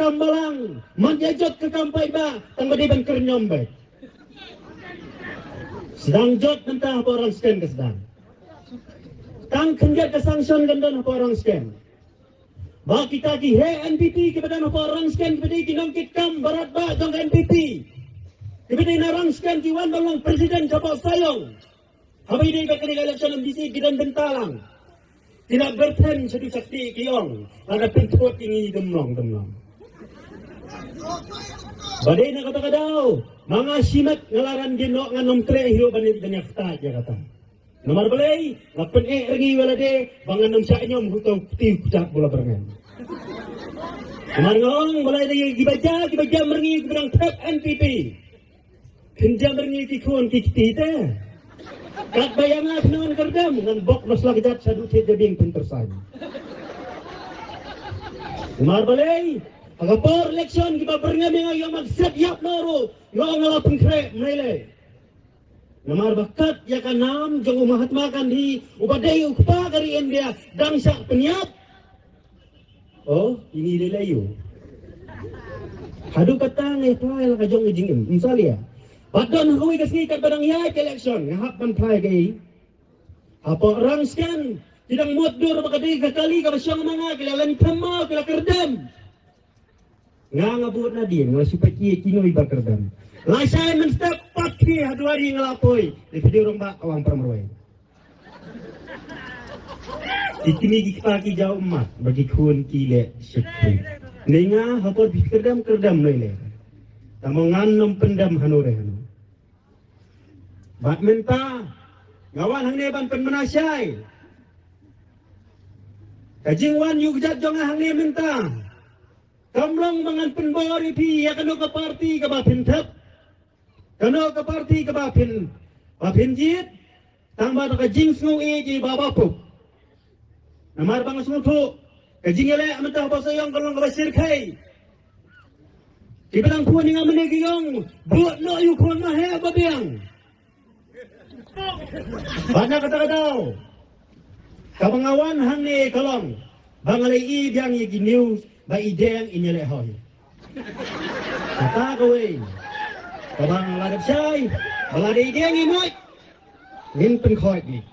kambalang, manjajot ke kampai ba, tang badiban kernyom ba. Sedang jot tentang apa orang scan ke sedang. Tang kenjat ke sanction ganda apa orang scan. Ba kita ki he NPP kepada apa orang scan kepada kinongkit kam barat ba jong NPP. Kepada narang scan kiwan balong presiden kapal sayong. Habis ini bakal election MDC gidan bentalang. Tidak berten satu sakti kiong. Ada pintuat ini demlong. Badai nak kata daw, mga simat ngalaran ginok nga nomtre hiro banit banyak ta ya kata. Nomor balay, ngapen ringi wala de, bangan nom sa inyo hutaw tiu kucak bola berengan. Nomor ngong balay de gibaja merengi berang trap NPP. Kenja merengi kikon kikitita. Kat bayangan naman kerdam ngan bok nos lagjat sa dutit jabing pintersan. Umar balay, agapor eleksyon giba berngam yang magsetyap naro, yung ngalapang kre mele. Namar bakat ya kanam jong Mahatma Gandhi ubaday ukpa kari India dangsa penyap. Oh, ini lelayo. Hadu katang file ka jong ijing misalnya. Badon hakoy kasi kat barang ya election ngahap man play kay. Apa orang scan tidang modor makadai kakali ka basyang mga kilalan tama kila kerdam. Ngabot na din nga supaya kinoy ba kerdam. Lasay man step pati hadwari ngalapoy. Di orang ba awang permeroy. Ikini gikpaki jauh mat bagi kun kile syekhi. Ninga hapor kerdam lele. Tamongan nom pendam hanore hanu. Bat menta ngawan hang neban penmenasyai. Kajingwan yugjat jong hang ne menta. Kamlong mangan penbori pi ya kano ka parti ka bapin tap. Kano ka parti ka bapin jit. Tambah ka jing sngo ji babapu. Namar bang smutu. Kajing ele mentah basa yang kalong ka basir kai. Ibang puan nga manigiyong buat no yung kuwan mahe babiang. Bana kata daw. Kabangawan hang ni kalong. Bangalay ibang yagi news ba ideng inyele hoy. Kata kawin. Kabang ladap syay. Balada ideng imoy. Min penkoy ni.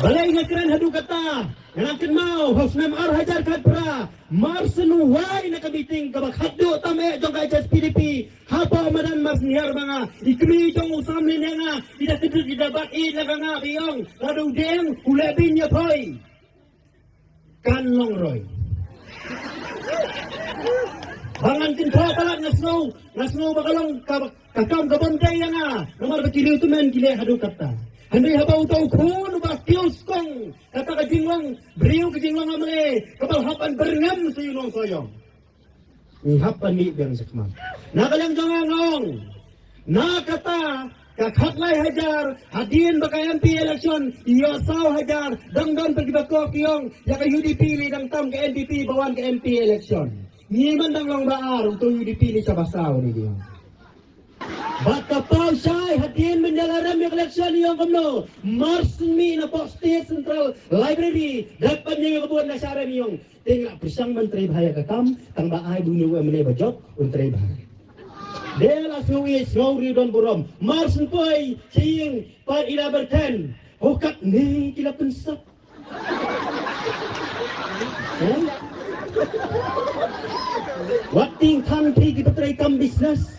Balay nga keren hadu kata. Ngalakin mau, Hosnam Hajar Kadpra, Marsenuway na kabiting kabakado tame jong ka HSPDP, hapa madan mas nihar mga, ikmi jong usam niya nga, idatidud idabat ilaga nga biyong, ladong deng, ulebin niya poy. Kanlong roy. Bangan kinto talag nasnow bakalong kakam kabantay nga, namar bakiliw tumen kile hadu kata. Handai habaw tau kun ba kios kong kata kajingwang beriu kajingwang amre kapal hapan berengam sayunong soyong ni hapan ni biang sekman nakalang jangangong nakata kakhaklay hajar hadin baka MP election iyo saw hajar dangdan pagibako kiyong yaka UDP li dang tam ke NDP bawan ke MP election ni man dang lang baar to UDP li sa basaw ni diyo. Baka pau syai hatiin menjalaran yang election yang kamno marsmi na po State Central Library dapat niya kabuan na syara niyong tingak pisang menteri bahaya kakam tang baay bunyo emene bajok untray bahaya dela suwi sori don burom marsen poy sing par ila berten hokat ni kila pensap wating country kita try kam business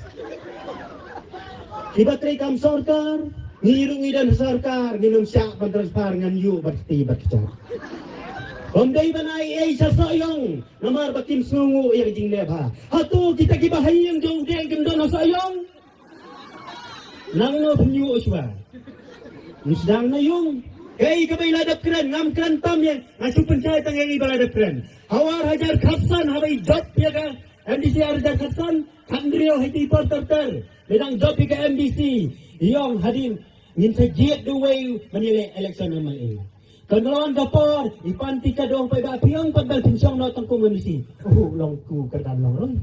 Ibatray kam sarkar, ngirong idan sarkar, ginong siya pagtransfer ngan yu bakti bakcar. Omday banay ay sa sayong, namar bakim sungu yang jing lebha. Hatu kita kibahayang jong deng gendon sayong. Nang no penyu uswa. Misdang na yung kay kabay ladap kren, ngam kren tam yang asu pencayat ang iba ladap kren. Hawar hajar khatsan habay dot ya ka. MDC hajar khatsan, kandrio hiti porter. Bedang job ke MDC, yang hadin ngin sajiat duway manili election naman eh. Kanlawan kapor, ipanti ka doang pay ba piyang pagbal pinsyong notang komunisi. Oh, long ku kerdan long ron.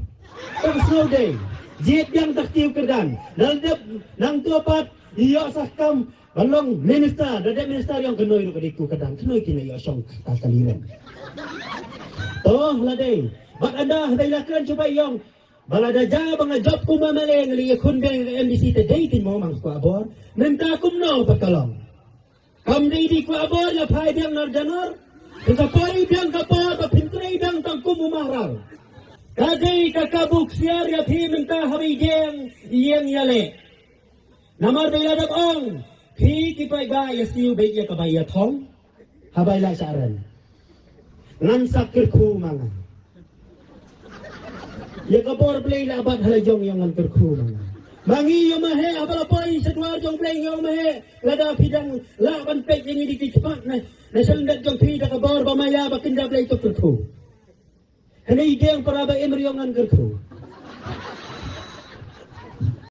Pag slow day, jiat yang taktiw kerdan. Naldap nang tuapat, iya sakam Balong minister, dada minister yang kenoy ro kadiku kadang kenoy kini yosong kakaliran. Toh ladai, bak ada dailakan coba yang balada ja bang job ko mamale ngali kun bang MBC today tin mo mang ko abor, nenta kum no pakalong. Kam dei di ko abor la phai biang nar janor, sa poi biang kapor pa pintrei biang tang kum umaral. Kadai kakabuk siar ya phi menta habi jeng iyeng yale. Namar bailadap ong Phi kipai ba ya siu be ya kabaya thong habai la saran ngan sakir khu manga ya kabor play la bat hala jong yang ngan khu manga mangi yo mahe abala poi sedua jong play yo mahe lada pidang la ban pe yang di cepat na sendat jong phi da kabor ba maya ba kinda play to khu hani deng para ba emri yang ngan khu